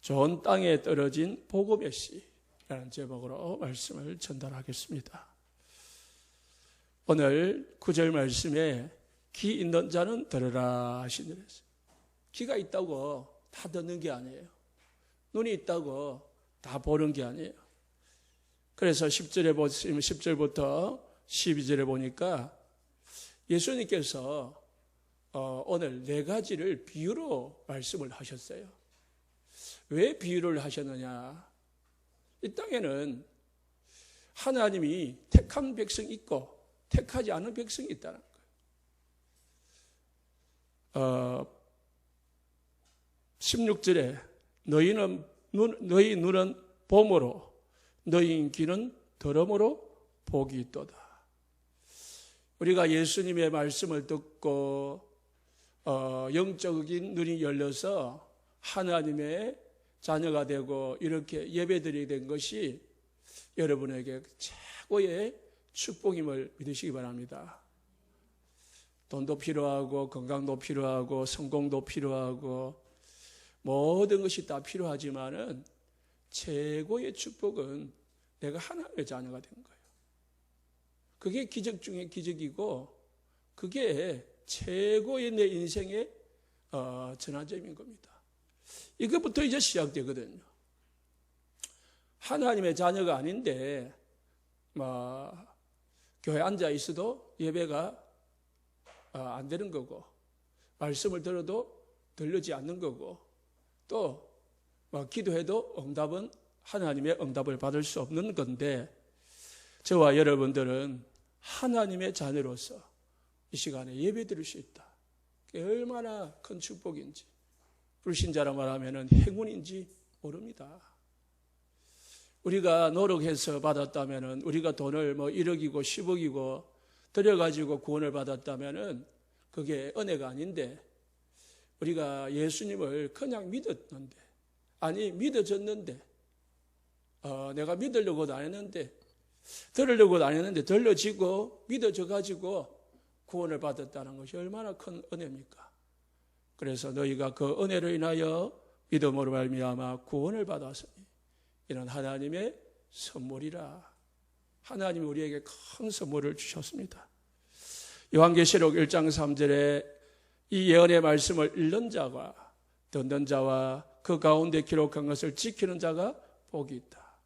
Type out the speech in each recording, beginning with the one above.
좋은 땅에 떨어진 복음의 씨라는 제목으로 말씀을 전달하겠습니다. 오늘 9절 말씀에 귀 있는 자는 들으라 하시는 데서 귀가 있다고 다 듣는 게 아니에요. 눈이 있다고 다 보는 게 아니에요. 그래서 10절부터 12절에 보니까 예수님께서 오늘 4가지를 비유로 말씀을 하셨어요. 왜 비유를 하셨느냐? 이 땅에는 하나님이 택한 백성이 있고 택하지 않은 백성이 있다는 거예요. 16절에 너희 눈은 봄으로 너희 귀는 들음으로 복이 있도다. 우리가 예수님의 말씀을 듣고 영적인 눈이 열려서 하나님의 자녀가 되고 이렇게 예배드리게 된 것이 여러분에게 최고의 축복임을 믿으시기 바랍니다. 돈도 필요하고 건강도 필요하고 성공도 필요하고 모든 것이 다 필요하지만은 최고의 축복은 내가 하나님의 자녀가 된 거예요. 그게 기적 중에 기적이고 그게 최고의 내 인생의 전환점인 겁니다. 이것부터 이제 시작되거든요. 하나님의 자녀가 아닌데 교회 앉아 있어도 예배가 안 되는 거고 말씀을 들어도 들리지 않는 거고 또 기도해도 응답은 하나님의 응답을 받을 수 없는 건데 저와 여러분들은 하나님의 자녀로서 이 시간에 예배드릴 수 있다. 그게 얼마나 큰 축복인지 불신자라 말하면 행운인지 모릅니다. 우리가 노력해서 받았다면 우리가 돈을 1억이고 10억이고 들여가지고 구원을 받았다면 그게 은혜가 아닌데 우리가 예수님을 그냥 믿었는데 아니 믿어졌는데 내가 믿으려고도 안 했는데 들으려고도 안 했는데 들려지고 믿어져가지고 구원을 받았다는 것이 얼마나 큰 은혜입니까? 그래서 너희가 그 은혜로 인하여 믿음으로 말미암아 구원을 받았으니 이는 하나님의 선물이라. 하나님이 우리에게 큰 선물을 주셨습니다. 요한계시록 1장 3절에 이 예언의 말씀을 읽는 자와 듣는 자와 그 가운데 기록한 것을 지키는 자가 복이 있다.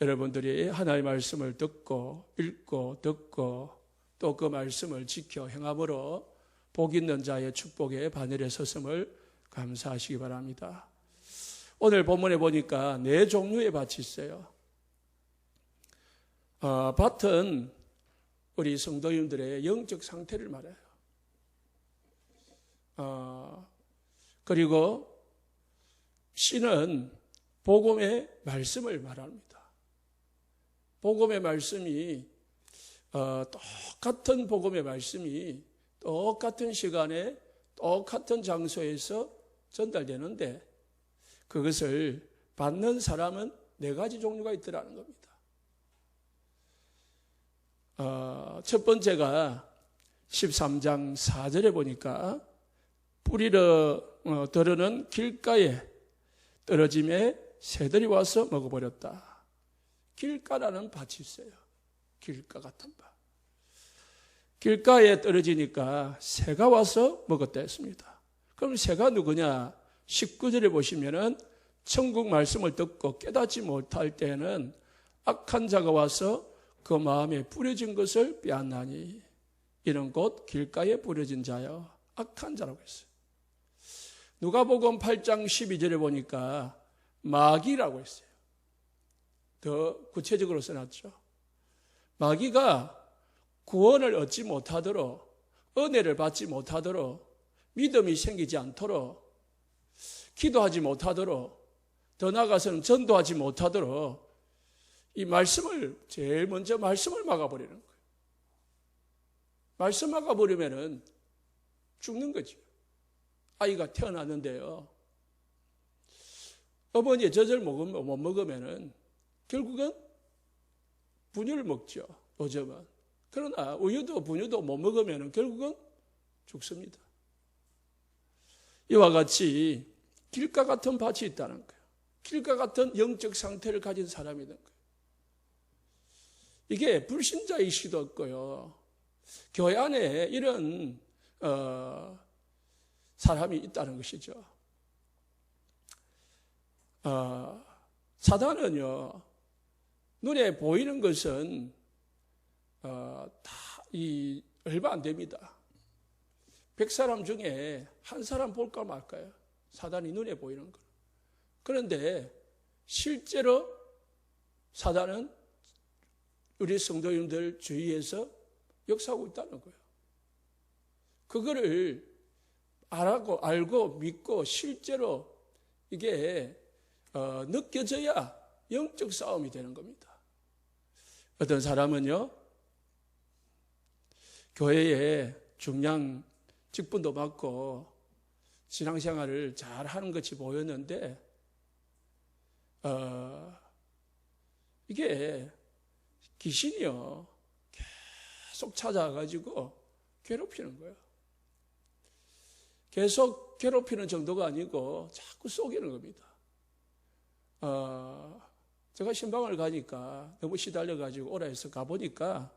여러분들이 하나님의 말씀을 듣고 읽고 듣고 또 그 말씀을 지켜 행함으로 복 있는 자의 축복의 바늘에 섰음을 감사하시기 바랍니다. 오늘 본문에 보니까 4종류의 밭이 있어요. 밭은 우리 성도님들의 영적 상태를 말해요. 그리고 씨는 복음의 말씀을 말합니다. 복음의 말씀이 똑같은 복음의 말씀이 똑같은 시간에 똑같은 장소에서 전달되는데 그것을 받는 사람은 4가지 종류가 있더라는 겁니다. 첫 번째가 13장 4절에 보니까 뿌리를 들으는 길가에 떨어짐에 새들이 와서 먹어버렸다. 길가라는 밭이 있어요. 길가 같은 밭. 길가에 떨어지니까 새가 와서 먹었다 했습니다. 그럼 새가 누구냐? 19절에 보시면은 천국 말씀을 듣고 깨닫지 못할 때는 악한 자가 와서 그 마음에 뿌려진 것을 빼앗나니 이는 곧 길가에 뿌려진 자여 악한 자라고 했어요. 누가복음 8장 12절에 보니까 마귀라고 했어요. 더 구체적으로 써놨죠. 마귀가 구원을 얻지 못하도록 은혜를 받지 못하도록 믿음이 생기지 않도록 기도하지 못하도록 더 나아가서는 전도하지 못하도록 이 말씀을 제일 먼저 말씀을 막아버리는 거예요. 말씀 막아버리면은 죽는 거죠. 아이가 태어났는데요. 어머니의 젖을 못 먹으면은 결국은 분유를 먹죠. 요즘은. 그러나 우유도 분유도 못 먹으면 결국은 죽습니다. 이와 같이 길가 같은 밭이 있다는 거예요. 길가 같은 영적 상태를 가진 사람이라는 거예요. 이게 불신자일 수도 없고요. 교회 안에 이런 사람이 있다는 것이죠. 사단은요, 눈에 보이는 것은 얼마 안 됩니다. 100사람 중에 한 사람 볼까 말까요? 사단이 눈에 보이는 거. 그런데 실제로 사단은 우리 성도님들 주위에서 역사하고 있다는 거예요. 그거를 알고 믿고 실제로 이게 느껴져야 영적 싸움이 되는 겁니다. 어떤 사람은요, 교회에 중량 직분도 받고 신앙생활을 잘 하는 것이 보였는데 이게 귀신이요 계속 찾아가지고 괴롭히는 거예요. 계속 괴롭히는 정도가 아니고 자꾸 속이는 겁니다. 제가 신방을 가니까 너무 시달려가지고 오라 해서 가보니까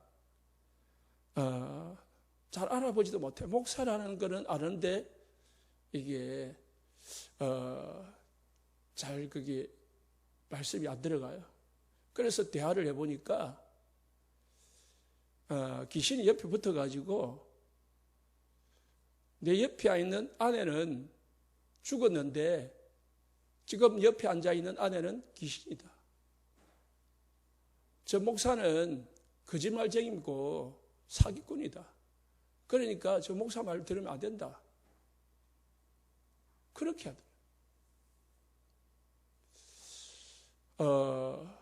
잘 알아보지도 못해. 목사라는 거는 아는데 이게 잘 그게 말씀이 안 들어가요. 그래서 대화를 해보니까 귀신이 옆에 붙어가지고 내 옆에 있는 아내는 죽었는데 지금 옆에 앉아있는 아내는 귀신이다. 저 목사는 거짓말쟁이고 사기꾼이다. 그러니까 저 목사 말 들으면 안 된다. 그렇게 하더라고요.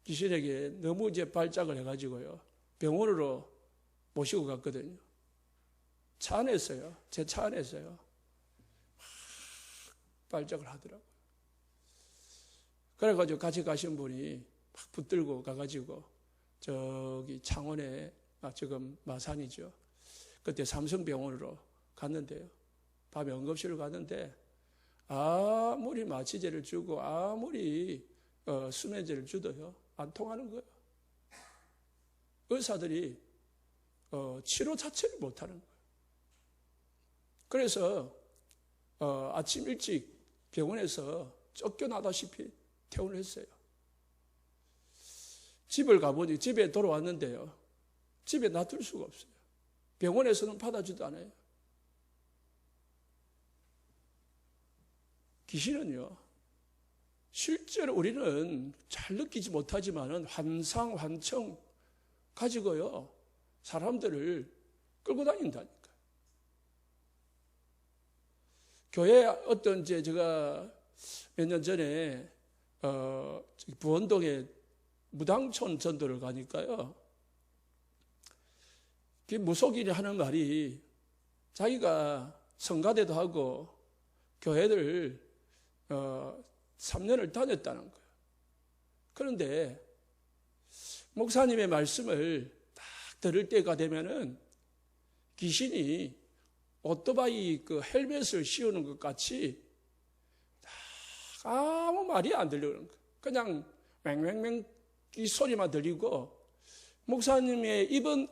귀신에게 너무 이제 발작을 해가지고요. 병원으로 모시고 갔거든요. 차 안에서요. 제 차 안에서요. 발작을 하더라고요. 그래가지고 같이 가신 분이 막 붙들고 가가지고 저기 창원에 지금 마산이죠. 그때 삼성병원으로 갔는데요. 밤에 응급실을 갔는데 아무리 마취제를 주고 아무리 수면제를 주도요. 안 통하는 거예요. 의사들이 치료 자체를 못하는 거예요. 그래서 아침 일찍 병원에서 쫓겨나다시피 퇴원을 했어요. 집을 가보니 집에 돌아왔는데요. 집에 놔둘 수가 없어요. 병원에서는 받아주지도 않아요. 귀신은요. 실제로 우리는 잘 느끼지 못하지만은 환상, 환청 가지고요. 사람들을 끌고 다닌다니까. 교회 어떤 제가 몇 년 전에 부원동에 무당촌 전도를 가니까요. 그 무속인이 하는 말이 자기가 성가대도 하고 교회를 3년을 다녔다는 거예요. 그런데 목사님의 말씀을 딱 들을 때가 되면은 귀신이 오토바이 그 헬멧을 씌우는 것 같이 아무 말이 안 들리는 거예요. 그냥 맹맹맹 이 소리만 들리고 목사님의 입은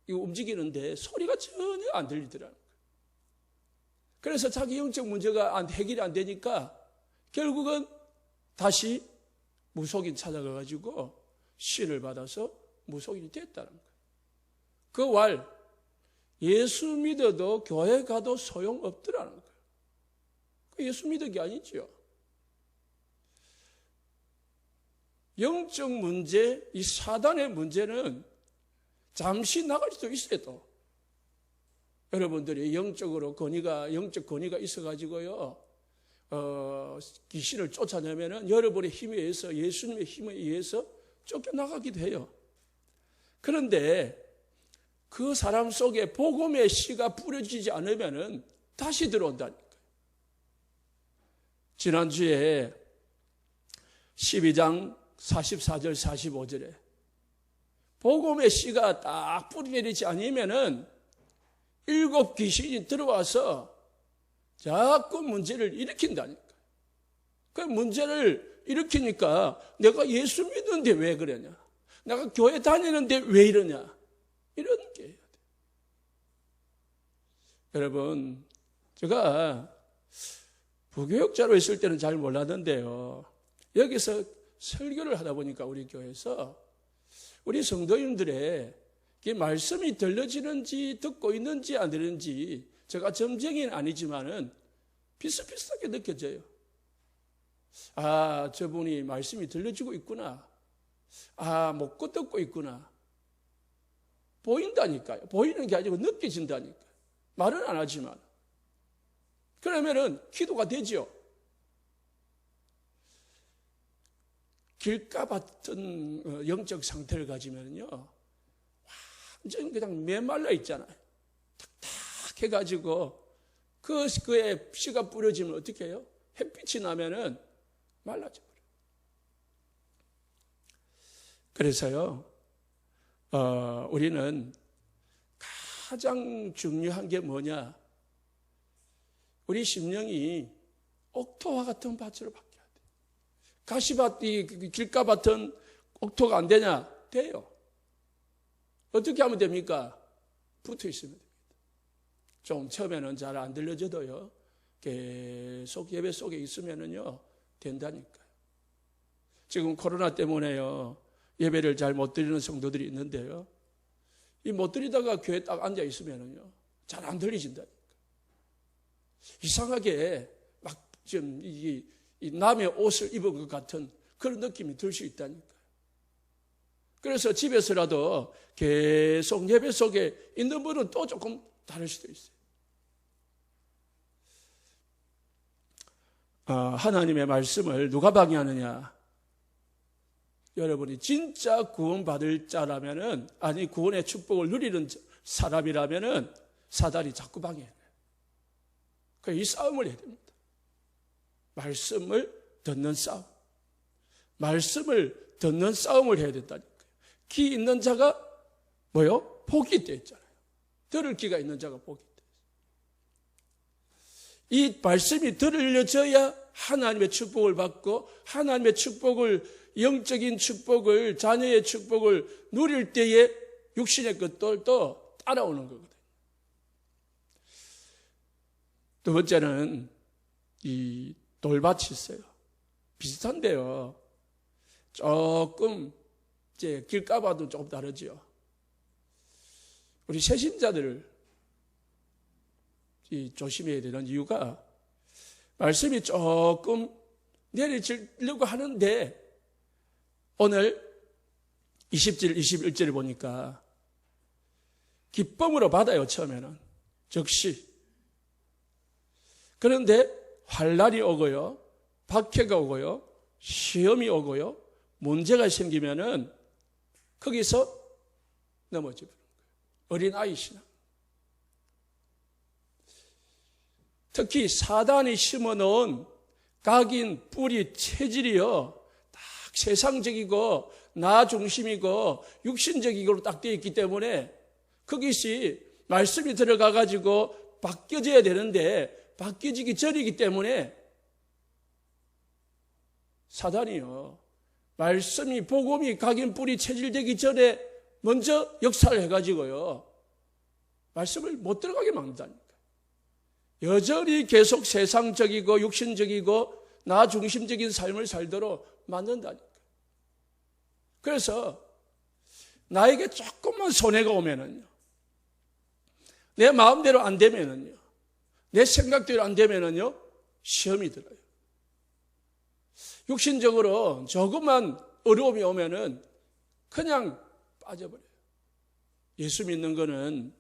움직이는데 소리가 전혀 안 들리더라는 거예요. 그래서 자기 영적 문제가 해결이 안 되니까 결국은 다시 무속인 찾아가가지고 신을 받아서 무속인이 됐다는 거예요. 그 왈 예수 믿어도 교회 가도 소용없더라는 거예요. 예수 믿은 게 아니죠. 영적 문제, 이 사단의 문제는 잠시 나갈 수도 있어도 여러분들이 영적 권위가 있어가지고요, 귀신을 쫓아내면은 여러분의 힘에 의해서, 예수님의 힘에 의해서 쫓겨나가기도 해요. 그런데 그 사람 속에 복음의 씨가 뿌려지지 않으면은 다시 들어온다니까요. 지난주에 12장 44절 45절에 복음의 씨가 딱 뿌려지지 않으면은 7 귀신이 들어와서 자꾸 문제를 일으킨다니까. 그 문제를 일으키니까 내가 예수 믿는데 왜 그러냐? 내가 교회 다니는데 왜 이러냐? 이런 게 해야 돼. 여러분, 제가 부교육자로 있을 때는 잘 몰랐는데요. 여기서 설교를 하다 보니까 우리 교회에서 우리 성도님들의 말씀이 들려지는지 듣고 있는지 안 들리는지 제가 점쟁이는 아니지만은 비슷비슷하게 느껴져요. 아, 저분이 말씀이 들려지고 있구나. 아, 못 듣고 있구나. 보인다니까요. 보이는 게 아니고 느껴진다니까요. 말은 안 하지만. 그러면은 기도가 되죠. 길가 같은 영적 상태를 가지면요, 완전 그냥 메말라 있잖아요. 탁탁 해가지고 그에 씨가 뿌려지면 어떻게 해요? 햇빛이 나면은 말라져 버려요. 그래서요, 우리는 가장 중요한 게 뭐냐? 우리 심령이 옥토와 같은 밭으로 바뀌어야 돼. 가시밭이 길가밭은 옥토가 안 되냐? 돼요. 어떻게 하면 됩니까? 붙어 있으면 됩니다. 좀 처음에는 잘 안 들려져도요, 계속 예배 속에 있으면은요, 된다니까요. 지금 코로나 때문에요, 예배를 잘 못 드리는 성도들이 있는데요, 이 못 드리다가 교회에 딱 앉아 있으면은요, 잘 안 들리진다니까. 이상하게 막 좀 이 남의 옷을 입은 것 같은 그런 느낌이 들 수 있다니까요. 그래서 집에서라도 계속 예배 속에 있는 분은 또 조금 다를 수도 있어요. 하나님의 말씀을 누가 방해하느냐? 여러분이 진짜 구원받을 자라면은, 아니 구원의 축복을 누리는 사람이라면은 사단이 자꾸 방해해요. 이 싸움을 해야 됩니다. 말씀을 듣는 싸움. 말씀을 듣는 싸움을 해야 된다니까요. 귀 있는 자가 뭐요? 복이 있다 했잖아요. 들을 귀가 있는 자가 복이 있다. 이 말씀이 들려져야 하나님의 축복을 받고, 하나님의 축복을, 영적인 축복을, 자녀의 축복을 누릴 때에 육신의 것들도 따라오는 거거든요. 두 번째는 이 돌밭이 있어요. 비슷한데요. 조금 이제 길가봐도 조금 다르죠. 우리 새신자들을 조심해야 되는 이유가, 말씀이 조금 내려지려고 하는데 오늘 20절, 21절을 보니까 기쁨으로 받아요, 처음에는. 즉시. 그런데 환난이 오고요, 박해가 오고요, 시험이 오고요, 문제가 생기면은 거기서 넘어져 버리는 거예요. 어린아이시나. 특히 사단이 심어놓은 각인, 뿌리, 체질이요, 딱 세상적이고 나 중심이고 육신적이고 딱 되어 있기 때문에 거기서 말씀이 들어가가지고 바뀌어져야 되는데 바뀌어지기 전이기 때문에 사단이요, 말씀이, 복음이 각인, 뿌리, 체질되기 전에 먼저 역사를 해가지고요, 말씀을 못 들어가게 만든다니까. 여전히 계속 세상적이고 육신적이고 나 중심적인 삶을 살도록 만든다니까. 그래서 나에게 조금만 손해가 오면은요, 내 마음대로 안 되면은요, 내 생각대로 안 되면은요, 시험이 들어요. 육신적으로 조금만 어려움이 오면은 그냥 빠져버려요. 예수 믿는 거는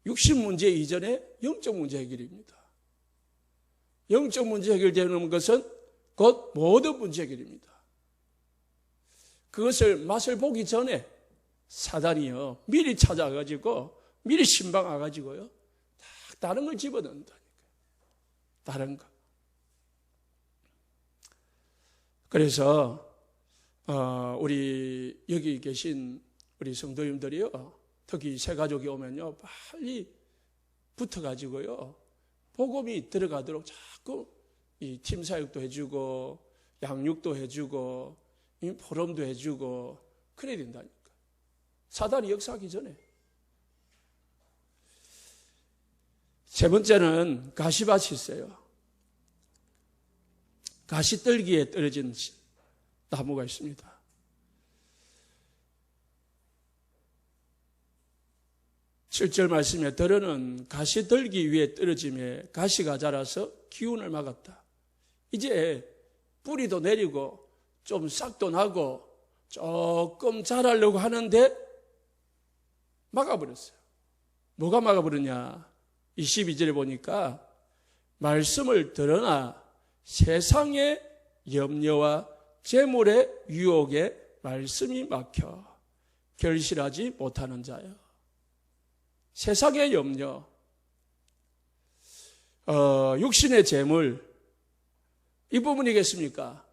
육신 문제 이전에 영적 문제 해결입니다. 영적 문제 해결되는 것은 곧 모든 문제 해결입니다. 그것을 맛을 보기 전에 사단이요, 미리 찾아가지고 미리 신방 와가지고요, 다른 걸 집어넣는다니까요. 다른 거. 그래서 우리 여기 계신 우리 성도님들이요, 특히 새 가족이 오면요, 빨리 붙어가지고요, 복음이 들어가도록 자꾸 이 팀사역도 해주고 양육도 해주고 포럼도 해주고 그래야 된다니까. 사단이 역사하기 전에. 세 번째는 가시밭이 있어요. 가시떨기에 떨어진 나무가 있습니다. 7절 말씀에 들어는 가시떨기 위에 떨어짐에 가시가 자라서 기운을 막았다. 이제 뿌리도 내리고 좀 싹도 나고 조금 자라려고 하는데 막아버렸어요. 뭐가 막아버렸냐? 22절에 보니까 말씀을 들으나 세상의 염려와 재물의 유혹에 말씀이 막혀 결실하지 못하는 자요. 세상의 염려, 육신의 재물, 이 부분이겠습니까?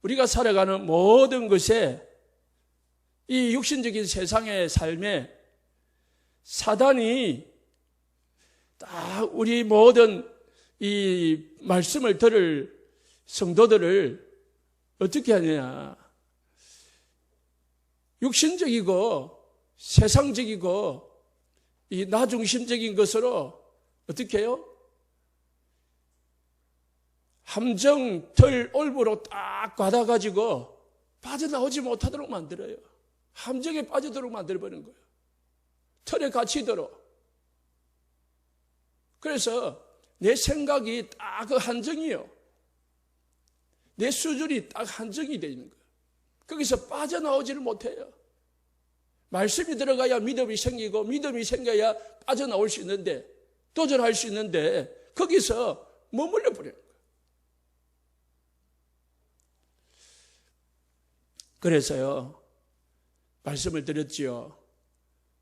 우리가 살아가는 모든 것에 이 육신적인 세상의 삶에 사단이 딱 우리 모든 이 말씀을 들을 성도들을 어떻게 하느냐. 육신적이고 세상적이고 이 나중심적인 것으로 어떻게 해요? 함정틀 올부로 딱 받아가지고 빠져나오지 못하도록 만들어요. 함정에 빠지도록 만들어버리는 거예요. 틀에 갇히도록. 그래서 내 생각이 딱 그 한정이요. 내 수준이 딱 한정이 되어 있는 거예요. 거기서 빠져나오지를 못해요. 말씀이 들어가야 믿음이 생기고 믿음이 생겨야 빠져나올 수 있는데 도전할 수 있는데 거기서 머물러 버려요. 그래서요, 말씀을 드렸지요.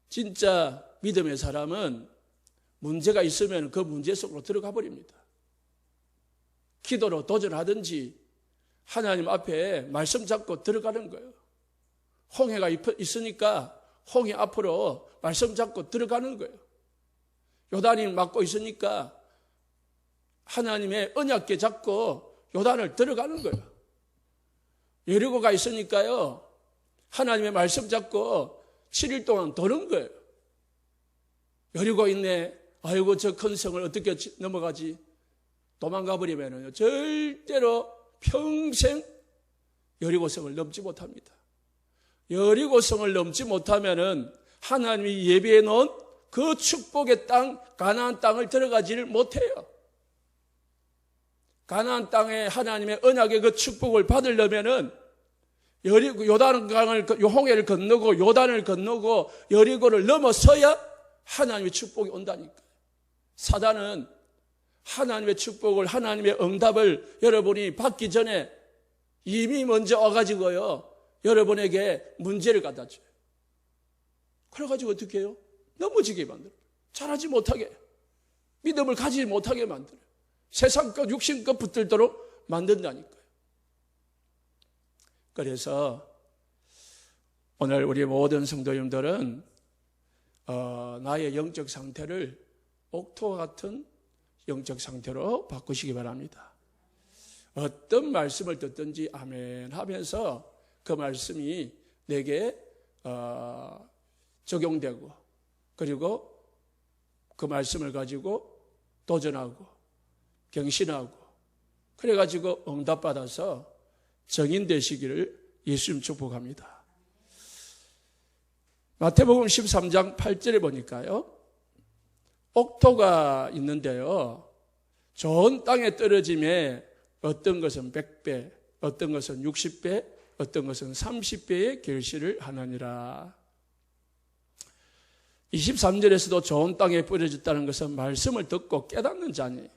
진짜 믿음의 사람은 문제가 있으면 그 문제 속으로 들어가 버립니다. 기도로 도전하든지 하나님 앞에 말씀 잡고 들어가는 거예요. 홍해가 있으니까 홍해 앞으로 말씀 잡고 들어가는 거예요. 요단이 막고 있으니까 하나님의 언약궤 잡고 요단을 들어가는 거예요. 여리고가 있으니까요, 하나님의 말씀 잡고 7일 동안 도는 거예요. 여리고 있네. 아이고, 저 큰 성을 어떻게 넘어가지? 도망가 버리면요, 절대로 평생 여리고성을 넘지 못합니다. 여리고성을 넘지 못하면은 하나님이 예비해 놓은 그 축복의 땅, 가나안 땅을 들어가지를 못해요. 가나안 땅에 하나님의 언약의 그 축복을 받으려면은 요단강을, 홍해를 건너고 요단을 건너고 여리고를 넘어서야 하나님의 축복이 온다니까요. 사단은 하나님의 축복을, 하나님의 응답을 여러분이 받기 전에 이미 먼저 와가지고요, 여러분에게 문제를 갖다 줘요. 그래가지고 어떻게 해요? 넘어지게 만들어요. 잘하지 못하게, 믿음을 가지지 못하게 만들어요. 세상껏 육신껏 붙들도록 만든다니까요. 그래서 오늘 우리 모든 성도님들은 나의 영적 상태를 옥토와 같은 영적 상태로 바꾸시기 바랍니다. 어떤 말씀을 듣든지 아멘 하면서 그 말씀이 내게 적용되고, 그리고 그 말씀을 가지고 도전하고 경신하고 그래가지고 응답받아서 정인 되시기를 예수님 축복합니다. 마태복음 13장 8절에 보니까요, 옥토가 있는데요, 좋은 땅에 떨어짐에 어떤 것은 100배, 어떤 것은 60배, 어떤 것은 30배의 결실을 하느니라. 23절에서도 좋은 땅에 뿌려졌다는 것은 말씀을 듣고 깨닫는 자니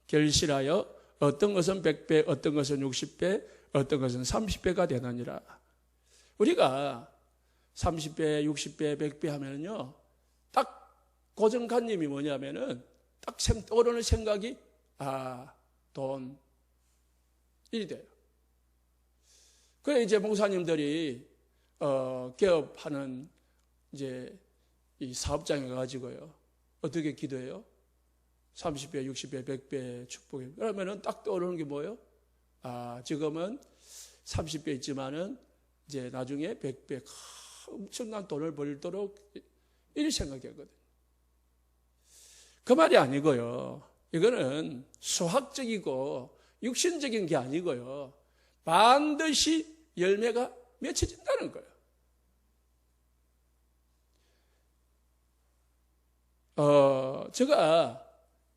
결실하여 어떤 것은 100배, 어떤 것은 60배, 어떤 것은 30배가 되느니라. 우리가 30배, 60배, 100배 하면요, 딱 고정관념이 뭐냐면은 딱 떠오르는 생각이 돈, 일이 돼요. 그래 이제 목사님들이 개업하는 이제 이 사업장에 가지고요, 어떻게 기도해요? 30배, 60배, 100배 축복이. 그러면은 딱 떠오르는 게 뭐예요? 지금은 30배 있지만은 이제 나중에 100배 엄청난 돈을 벌도록 이렇게 생각했거든요. 그 말이 아니고요. 이거는 수학적이고 육신적인 게 아니고요. 반드시 열매가 맺혀진다는 거예요. 제가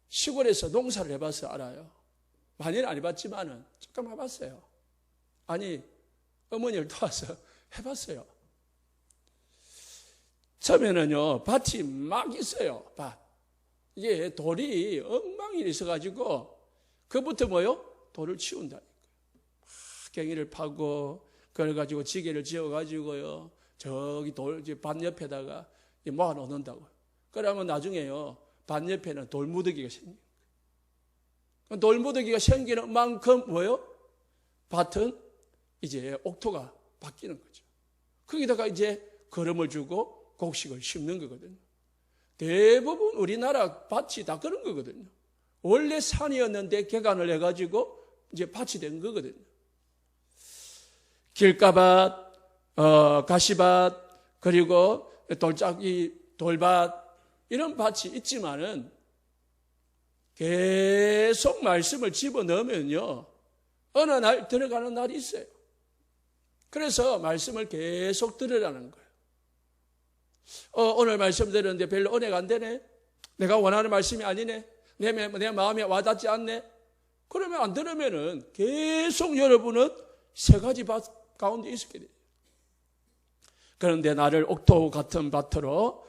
시골에서 농사를 해봐서 알아요. 많이는 안 해봤지만은 조금 해봤어요. 아니, 어머니를 도와서 해봤어요. 처음에는요, 밭이 막 있어요, 밭. 이게 돌이 엉망이 있어가지고, 그부터 뭐요? 돌을 치운다니까요. 갱이를 파고, 그래가지고 지게를 지어가지고요, 저기 밭 옆에다가 모아 놓는다고요. 그러면 나중에요, 밭 옆에는 돌무더기가 생겨요. 돌무더기가 생기는 만큼 뭐요? 밭은 이제 옥토가 바뀌는 거죠. 거기다가 이제 거름을 주고 곡식을 심는 거거든요. 대부분 우리나라 밭이 다 그런 거거든요. 원래 산이었는데 개간을 해가지고 이제 밭이 된 거거든요. 길가밭, 가시밭, 그리고 돌밭, 이런 밭이 있지만은 계속 말씀을 집어넣으면요, 어느 날 들어가는 날이 있어요. 그래서 말씀을 계속 들으라는 거예요. 오늘 말씀 들었는데 별로 은혜가 안 되네. 내가 원하는 말씀이 아니네. 내 마음에 와닿지 않네. 그러면 안 들으면은 계속 여러분은 세 가지 밭 가운데 있게 돼요. 그런데 나를 옥토 같은 밭으로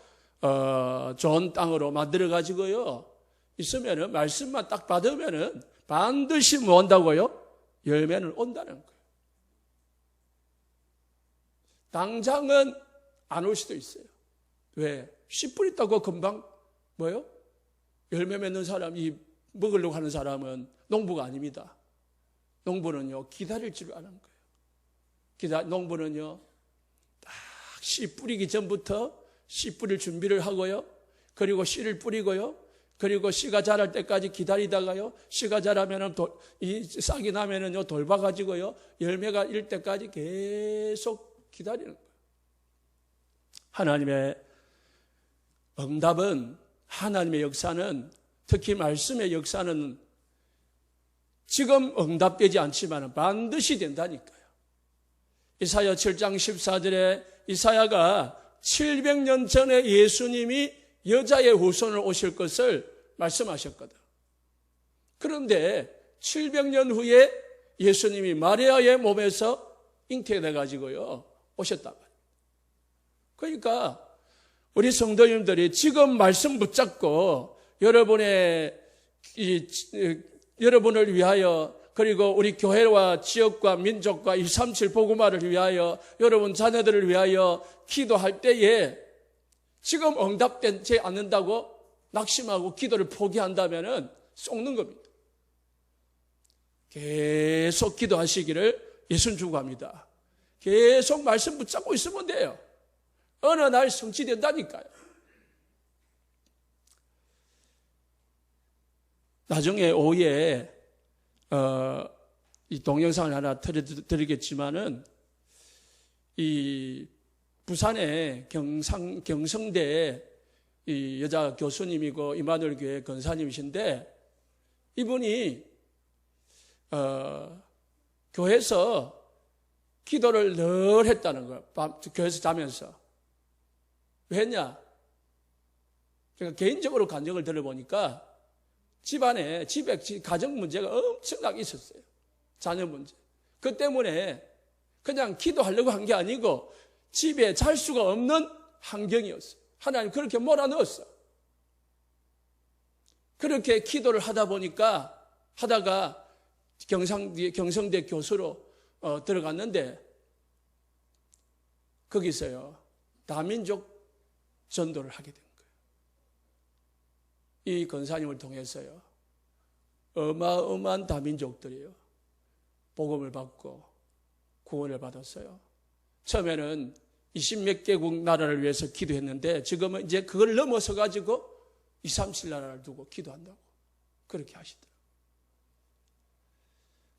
좋은 땅으로 만들어 가지고요 있으면은 말씀만 딱 받으면은 반드시 뭐 온다고요? 열매는 온다는 거예요. 당장은 안 올 수도 있어요. 왜? 씨 뿌리 있다고 금방 뭐요? 열매 맺는 사람이 먹으려고 하는 사람은 농부가 아닙니다. 농부는요 기다릴 줄 아는 거예요. 농부는요 딱 씨 뿌리기 전부터 씨 뿌릴 준비를 하고요. 그리고 씨를 뿌리고요. 그리고 씨가 자랄 때까지 기다리다가요. 씨가 자라면은 이 싹이 나면은요 돌봐가지고요 열매가 일 때까지 계속 기다리는 거예요. 하나님의 응답은, 하나님의 역사는, 특히 말씀의 역사는 지금 응답되지 않지만 반드시 된다니까요. 이사야 7장 14절에 이사야가 700년 전에 예수님이 여자의 후손을 오실 것을 말씀하셨거든. 그런데 700년 후에 예수님이 마리아의 몸에서 잉태돼 가지고요 오셨다고. 그러니까 우리 성도님들이 지금 말씀 붙잡고 여러분을 위하여, 그리고 우리 교회와 지역과 민족과 237 복음화를 위하여, 여러분 자녀들을 위하여 기도할 때에 지금 응답되지 않는다고 낙심하고 기도를 포기한다면은 속는 겁니다. 계속 기도하시기를 예수님 축복합니다. 계속 말씀 붙잡고 있으면 돼요. 어느 날 성취된다니까요. 나중에 오후에 이 동영상을 하나 드리겠지만은 이 부산의 경성대 이 여자 교수님이고 이마누엘 교회 권사님이신데, 이분이 교회에서 기도를 늘 했다는 거예요. 교회에서 자면서. 왜 했냐? 제가 개인적으로 간증을 들어보니까 집에 가정 문제가 엄청나게 있었어요. 자녀 문제. 그 때문에 그냥 기도하려고 한 게 아니고 집에 잘 수가 없는 환경이었어요. 하나님 그렇게 몰아넣었어. 그렇게 기도를 하다가 경성대 교수로 들어갔는데 거기서요 다민족 전도를 하게 된 거예요. 이 권사님을 통해서요 어마어마한 다민족들이요 복음을 받고 구원을 받았어요. 처음에는 20몇 개국 나라를 위해서 기도했는데 지금은 이제 그걸 넘어서 가지고 237 나라를 두고 기도한다고. 그렇게 하시더라고요.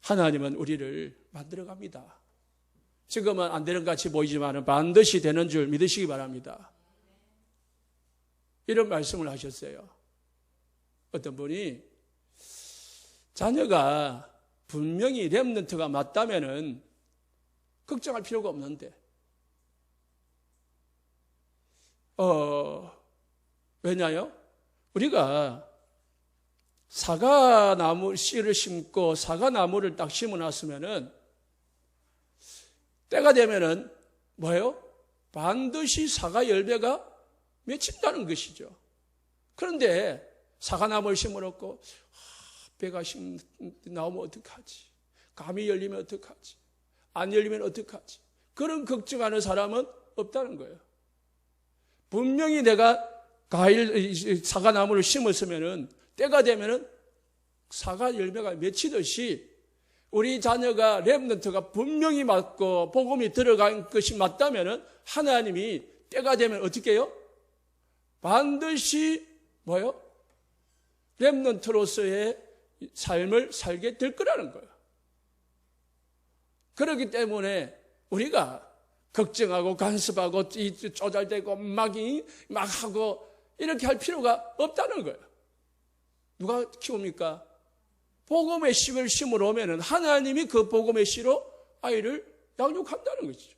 하나님은 우리를 만들어갑니다. 지금은 안 되는 것 같이 보이지만 반드시 되는 줄 믿으시기 바랍니다. 이런 말씀을 하셨어요. 어떤 분이 자녀가 분명히 렘넌트가 맞다면은 걱정할 필요가 없는데, 왜냐요? 우리가 사과나무 씨를 심고 사과나무를 딱 심어놨으면은 때가 되면은 뭐예요? 반드시 사과 열매가 맺힌다는 것이죠. 그런데 사과나무를 심어놓고 배가 나오면 어떡하지? 감이 열리면 어떡하지? 안 열리면 어떡하지? 그런 걱정하는 사람은 없다는 거예요. 분명히 내가 사과나무를 심었으면은 때가 되면은 사과 열매가 맺히듯이 우리 자녀가 렘넌트가 분명히 맞고 복음이 들어간 것이 맞다면은 하나님이 때가 되면 어떻게 해요? 반드시 뭐요? 렘넌트로서의 삶을 살게 될 거라는 거예요. 그렇기 때문에 우리가 걱정하고 간섭하고 쪼잘대고 막 하고 이렇게 할 필요가 없다는 거예요. 누가 키웁니까? 복음의 씨를 심으러 오면은 하나님이 그 복음의 씨로 아이를 양육한다는 것이죠.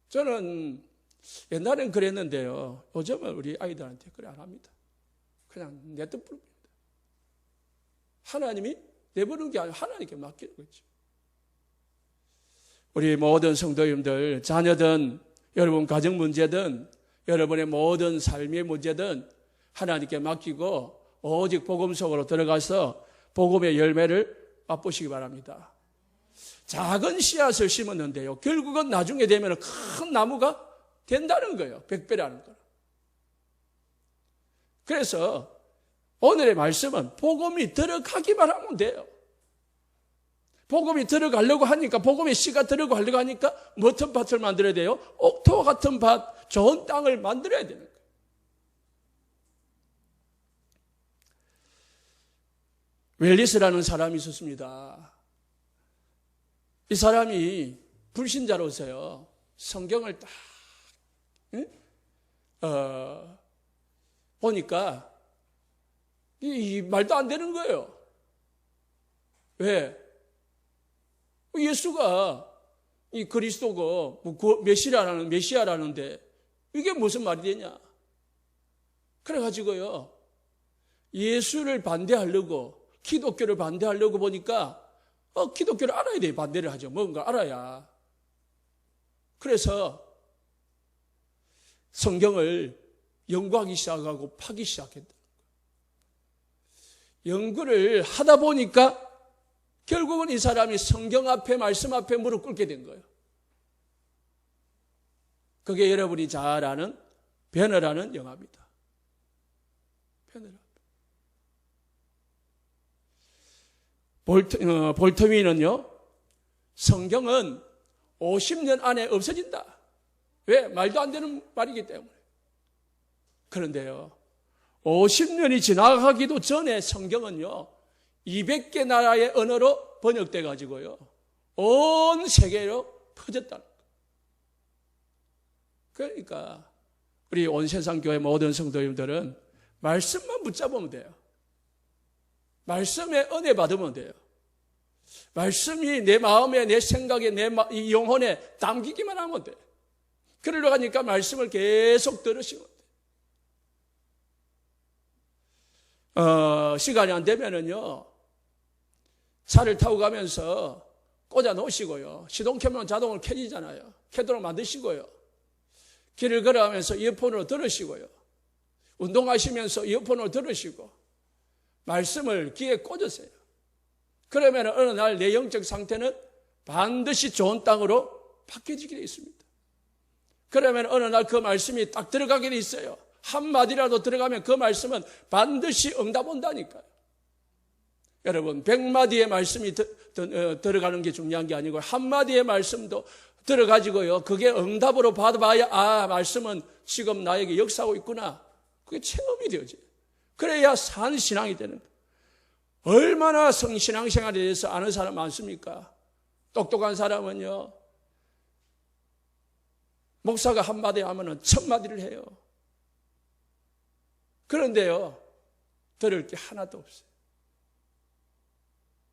저는 옛날엔 그랬는데요. 요즘은 우리 아이들한테 그래 안 합니다. 그냥 내뜻 부릅니다. 하나님이 내버리는 게 아니라 하나님께 맡기는 거죠. 우리 모든 성도님들, 자녀든 여러분 가정 문제든 여러분의 모든 삶의 문제든 하나님께 맡기고 오직 복음 속으로 들어가서 복음의 열매를 맛보시기 바랍니다. 작은 씨앗을 심었는데요. 결국은 나중에 되면 큰 나무가 된다는 거예요. 100배라는 거. 그래서 오늘의 말씀은 복음이 들어가기만 하면 돼요. 복음이 들어가려고 하니까, 복음의 씨가 들어가려고 하니까 어떤 밭을 만들어야 돼요? 옥토와 같은 밭, 좋은 땅을 만들어야 되는 거예요. 웰리스라는 사람이 있었습니다. 이 사람이 불신자로서요, 성경을 딱 보니까 이 말도 안 되는 거예요. 왜? 예수가 이 그리스도고 메시아라는데 이게 무슨 말이 되냐? 그래가지고요, 예수를 반대하려고, 기독교를 반대하려고 보니까 기독교를 알아야 돼요. 반대를 하죠. 뭔가 알아야. 그래서 성경을 연구하기 시작하고 파기 시작했다. 연구를 하다 보니까 결국은 이 사람이 성경 앞에, 말씀 앞에 무릎 꿇게 된 거예요. 그게 여러분이 잘 아는 베너라는 영화입니다. 베너라. 볼터미는요, 성경은 50년 안에 없어진다. 왜? 말도 안 되는 말이기 때문에. 그런데요, 50년이 지나가기도 전에 성경은요, 200개 나라의 언어로 번역돼 가지고요, 온 세계로 퍼졌다는 거예요. 그러니까 우리 온 세상 교회 모든 성도님들은 말씀만 붙잡으면 돼요. 말씀에 은혜 받으면 돼요. 말씀이 내 마음에, 내 생각에, 내 영혼에 담기기만 하면 돼요. 그러려고 하니까 말씀을 계속 들으시면 돼요. 시간이 안 되면은요, 차를 타고 가면서 꽂아 놓으시고요, 시동 켜면 자동으로 켜지잖아요. 켜도록 만드시고요, 길을 걸어가면서 이어폰으로 들으시고요, 운동하시면서 이어폰으로 들으시고, 말씀을 귀에 꽂으세요. 그러면 어느 날 내 영적 상태는 반드시 좋은 땅으로 바뀌어지게 되어 있습니다. 그러면 어느 날 그 말씀이 딱 들어가게 되어 있어요. 한마디라도 들어가면 그 말씀은 반드시 응답 온다니까요. 여러분, 100마디의 말씀이 들어가는 게 중요한 게 아니고 한마디의 말씀도 들어가지고요, 그게 응답으로 받아봐야, 아, 말씀은 지금 나에게 역사하고 있구나, 그게 체험이 되어져요. 그래야 산 신앙이 되는 거예요. 얼마나 신앙생활에 대해서 아는 사람 많습니까? 똑똑한 사람은요, 목사가 한마디 하면 1000마디를 해요. 그런데요, 들을 게 하나도 없어요.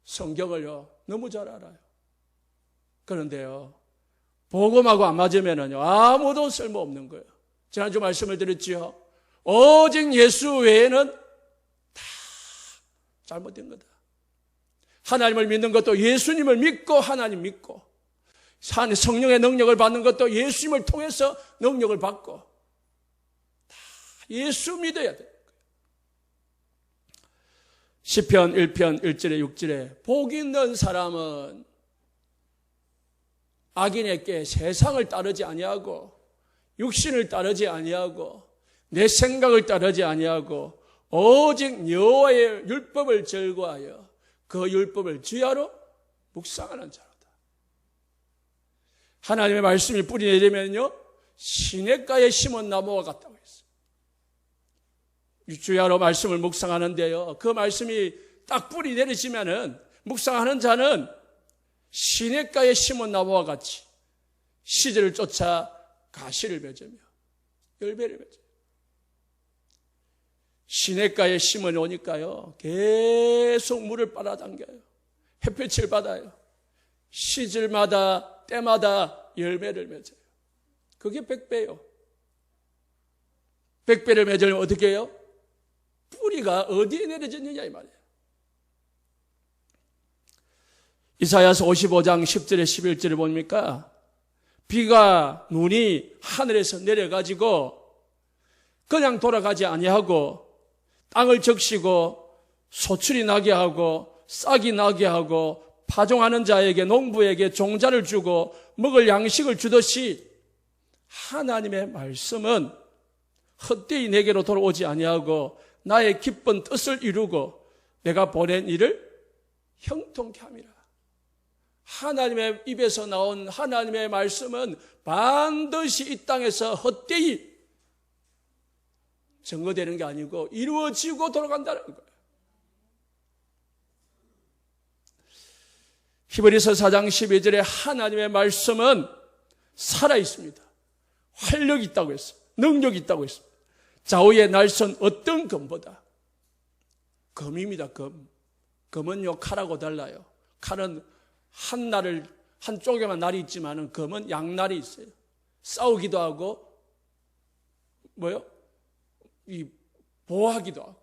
성경을요, 너무 잘 알아요. 그런데요, 복음하고 안 맞으면요, 아무도 쓸모없는 거예요. 지난주 말씀을 드렸지요. 오직 예수 외에는 다 잘못된 거다. 하나님을 믿는 것도 예수님을 믿고 하나님 믿고, 성령의 능력을 받는 것도 예수님을 통해서 능력을 받고, 다 예수 믿어야 돼요. 시편 1편 1절에 6절에 복 있는 사람은 악인에게 세상을 따르지 아니하고 육신을 따르지 아니하고 내 생각을 따르지 아니하고 오직 여호와의 율법을 즐거워하여 그 율법을 주야로 묵상하는 자로다. 하나님의 말씀이 뿌리 내리면요, 시냇가에 심은 나무와 같다고 했어요. 주야로 말씀을 묵상하는데요, 그 말씀이 딱 뿌리 내리시면은 묵상하는 자는 시냇가에 심은 나무와 같이 시절을 쫓아 가시를 맺으며 열매를 맺어요. 시냇가에 심어 놓으니까요, 계속 물을 빨아당겨요. 햇빛을 받아요. 시절마다 때마다 열매를 맺어요. 그게 100배요. 100배를 맺으려면 어떻게 해요? 뿌리가 어디에 내려졌느냐 이 말이에요. 이사야서 55장 10절에 11절을 보니까 비가 눈이 하늘에서 내려가지고 그냥 돌아가지 아니하고 땅을 적시고 소출이 나게 하고 싹이 나게 하고 파종하는 자에게 농부에게 종자를 주고 먹을 양식을 주듯이 하나님의 말씀은 헛되이 내게로 돌아오지 아니하고 나의 기쁜 뜻을 이루고 내가 보낸 일을 형통케 함이라. 하나님의 입에서 나온 하나님의 말씀은 반드시 이 땅에서 헛되이 증거되는 게 아니고 이루어지고 돌아간다는 거예요. 히브리서 4장 12절에 하나님의 말씀은 살아있습니다. 활력이 있다고 했어요. 능력이 있다고 했습니다. 좌우의 날선 어떤 검보다 검입니다. 검. 검은요, 칼하고 달라요. 칼은 한쪽에만 날이 있지만은 검은 양날이 있어요. 싸우기도 하고 보호하기도 하고.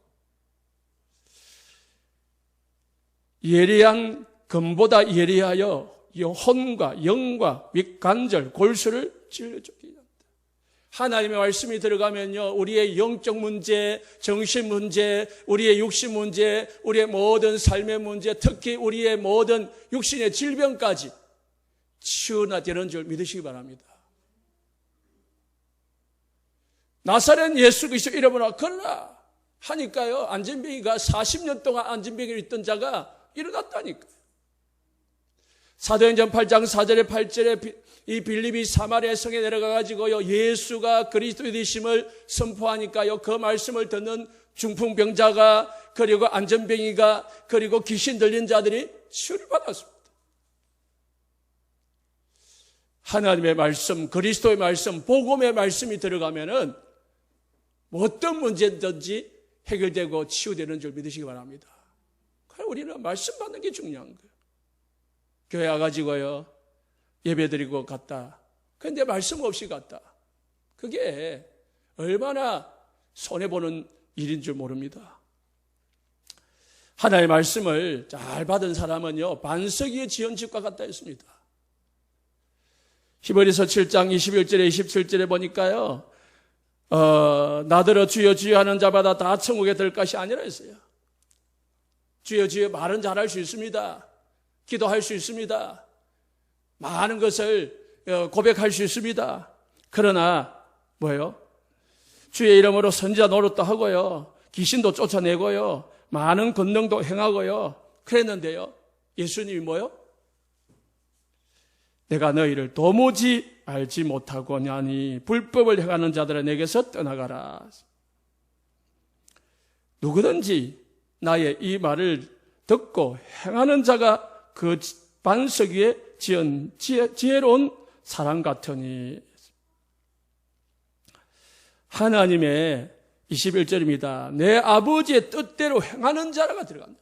예리한 검보다 예리하여 혼과 영과 윗관절 골수를 찔러주기 합니다. 하나님의 말씀이 들어가면요, 우리의 영적 문제, 정신 문제, 우리의 육신 문제, 우리의 모든 삶의 문제, 특히 우리의 모든 육신의 질병까지 치유되는 줄 믿으시기 바랍니다. 나사렛 예수 그리스도 이름으로 걸라 하니까요, 안진뱅이가 40년 동안 안진뱅이를 있던 자가 일어났다니까요. 사도행전 8장 4절에 8절에 이 빌립이 사마리아 성에 내려가가지고요, 예수가 그리스도의 되심을 선포하니까요, 그 말씀을 듣는 중풍병자가, 그리고 안전병이가, 그리고 귀신 들린 자들이 치유를 받았습니다. 하나님의 말씀, 그리스도의 말씀, 복음의 말씀이 들어가면은 어떤 문제든지 해결되고 치유되는 줄 믿으시기 바랍니다. 우리는 말씀 받는 게 중요한 거예요. 교회 와가지고요, 예배 드리고 갔다. 그런데 말씀 없이 갔다. 그게 얼마나 손해보는 일인 줄 모릅니다. 하나님의 말씀을 잘 받은 사람은요, 반석 위에 지은 집과 같다 했습니다. 히브리서 7장 21절에 27절에 보니까요, 나더러 주여 주여 하는 자마다 다 천국에 들 것이 아니라 했어요. 주여 주여 말은 잘할 수 있습니다. 기도할 수 있습니다. 많은 것을 고백할 수 있습니다. 그러나 뭐예요? 주의 이름으로 선지자 노릇도 하고요, 귀신도 쫓아내고요, 많은 권능도 행하고요, 그랬는데요, 예수님이 뭐요? 내가 너희를 도무지 알지 못하고냐니 불법을 행하는 자들아 내게서 떠나가라. 누구든지 나의 이 말을 듣고 행하는 자가 그 반석 위에 지은 지혜로운 사람 같으니. 하나님의 21절입니다. 내 아버지의 뜻대로 행하는 자라가 들어간다.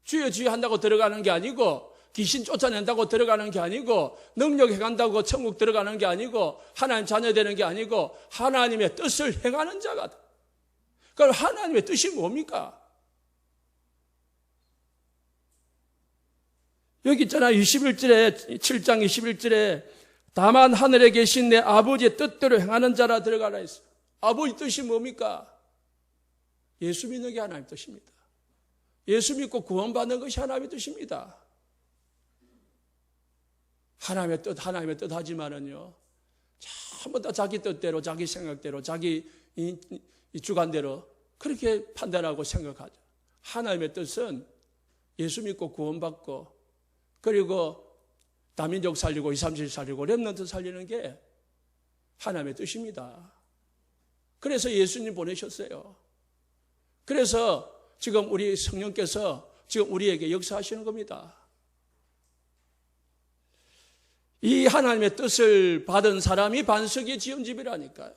주여 주여 한다고 들어가는 게 아니고, 귀신 쫓아낸다고 들어가는 게 아니고, 능력 행한다고 천국 들어가는 게 아니고, 하나님 자녀 되는 게 아니고, 하나님의 뜻을 행하는 자가. 그럼 하나님의 뜻이 뭡니까? 여기 있잖아요. 21절에, 7장 21절에 다만 하늘에 계신 내 아버지의 뜻대로 행하는 자라 들어가라 했어요. 아버지 뜻이 뭡니까? 예수 믿는 게 하나님의 뜻입니다. 예수 믿고 구원받는 것이 하나님의 뜻입니다. 하나님의 뜻 하지만은요, 전부 다 자기 뜻대로, 자기 생각대로, 자기 이 주관대로 그렇게 판단하고 생각하죠. 하나님의 뜻은 예수 믿고 구원받고, 그리고 다민족 살리고 237 살리고 렘넌트 살리는 게 하나님의 뜻입니다. 그래서 예수님 보내셨어요. 그래서 지금 우리 성령께서 지금 우리에게 역사하시는 겁니다. 이 하나님의 뜻을 받은 사람이 반석에 지은 집이라니까요.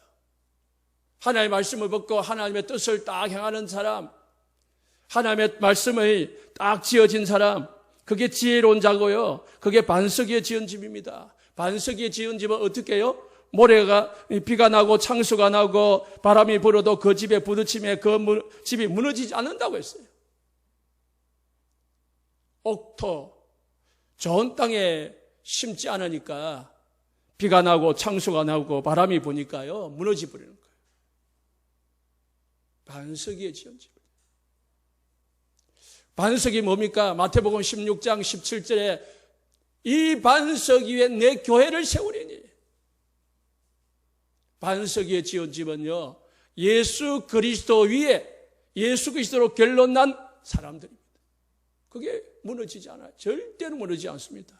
하나님의 말씀을 듣고 하나님의 뜻을 딱 행하는 사람, 하나님의 말씀을 딱 지어진 사람, 그게 지혜로운 자고요. 그게 반석에 지은 집입니다. 반석에 지은 집은 어떻게 해요? 모래가, 비가 나고 창수가 나고 바람이 불어도 그 집에 부딪히면 그 집이 무너지지 않는다고 했어요. 옥토, 좋은 땅에 심지 않으니까 비가 나고 창수가 나고 바람이 부니까요, 무너져 버리는 거예요. 반석에 지은 집. 반석이 뭡니까? 마태복음 16장 17절에 이 반석 위에 내 교회를 세우리니. 반석 위에 지은 집은요, 예수 그리스도 위에 예수 그리스도로 결론난 사람들입니다. 그게 무너지지 않아요. 절대로 무너지지 않습니다.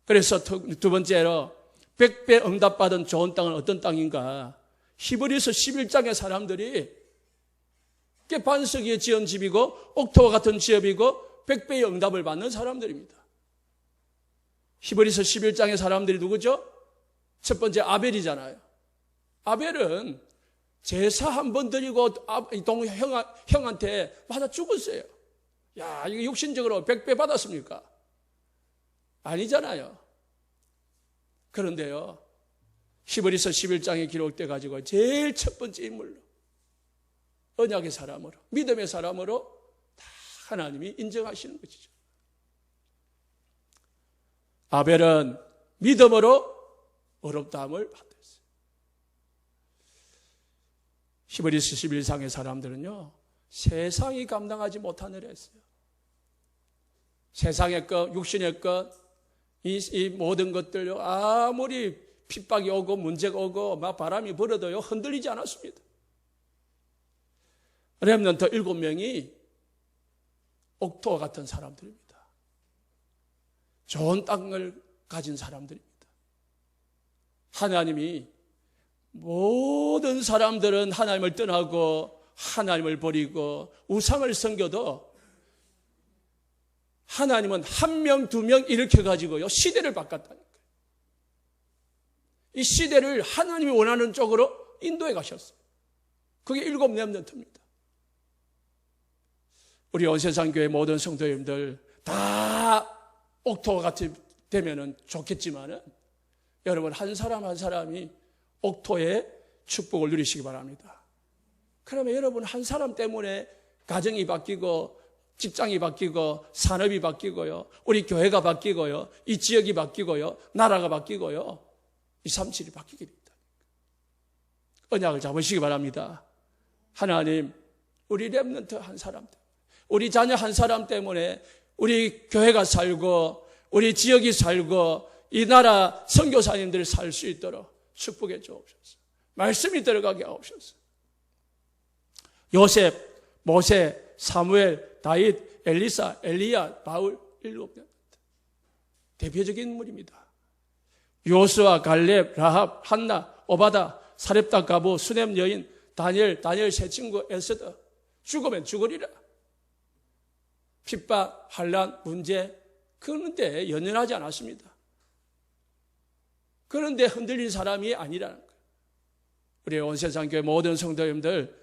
그래서 두 번째로 100배 응답받은 좋은 땅은 어떤 땅인가? 히브리서 11장의 사람들이 반석 위에 지은 집이고 옥토와 같은 지업이고 100배의 응답을 받는 사람들입니다. 히브리서 11장의 사람들이 누구죠? 첫 번째 아벨이잖아요. 아벨은 제사 한 번 드리고 형한테 맞아 죽었어요. 야, 이거 육신적으로 100배 받았습니까? 아니잖아요. 그런데요, 히브리서 11장에 기록돼 가지고 제일 첫 번째 인물로, 언약의 사람으로, 믿음의 사람으로 다 하나님이 인정하시는 것이죠. 아벨은 믿음으로 의롭다함을 받았어요. 히브리서 11장의 사람들은요, 세상이 감당하지 못한 일을 했어요. 세상의 것, 육신의 것, 이 모든 것들요, 아무리 핍박이 오고 문제가 오고 막 바람이 불어도요, 흔들리지 않았습니다. 렘넌트 7명이 옥토와 같은 사람들입니다. 좋은 땅을 가진 사람들입니다. 하나님이 모든 사람들은 하나님을 떠나고 하나님을 버리고 우상을 섬겨도 하나님은 1명, 2명 이렇게 가지고요, 시대를 바꿨다는 거예요. 이 시대를 하나님이 원하는 쪽으로 인도해 가셨어요. 그게 7 렘넌트입니다. 우리 온세상교회 모든 성도님들 다 옥토와 같이 되면 좋겠지만은 여러분 한 사람 한 사람이 옥토의 축복을 누리시기 바랍니다. 그러면 여러분 한 사람 때문에 가정이 바뀌고 직장이 바뀌고 산업이 바뀌고요, 우리 교회가 바뀌고요, 이 지역이 바뀌고요, 나라가 바뀌고요, 237이 바뀌게 됩니다. 언약을 잡으시기 바랍니다. 하나님, 우리 렘넌트 한 사람, 우리 자녀 한 사람 때문에 우리 교회가 살고 우리 지역이 살고 이 나라 선교사님들이 살 수 있도록 축복해 주옵소서. 말씀이 들어가게 하옵소서. 요셉, 모세, 사무엘, 다윗, 엘리사, 엘리야, 바울 7명 대표적인 인물입니다. 요수아, 갈렙, 라합, 한나, 오바다, 사렙다 가부, 수넴 여인, 다니엘 세 친구, 에스더, 죽으면 죽으리라. 핍박, 환난, 문제, 그런데 연연하지 않았습니다. 그런데 흔들린 사람이 아니라는 거예요. 우리 온 세상 교회 모든 성도님들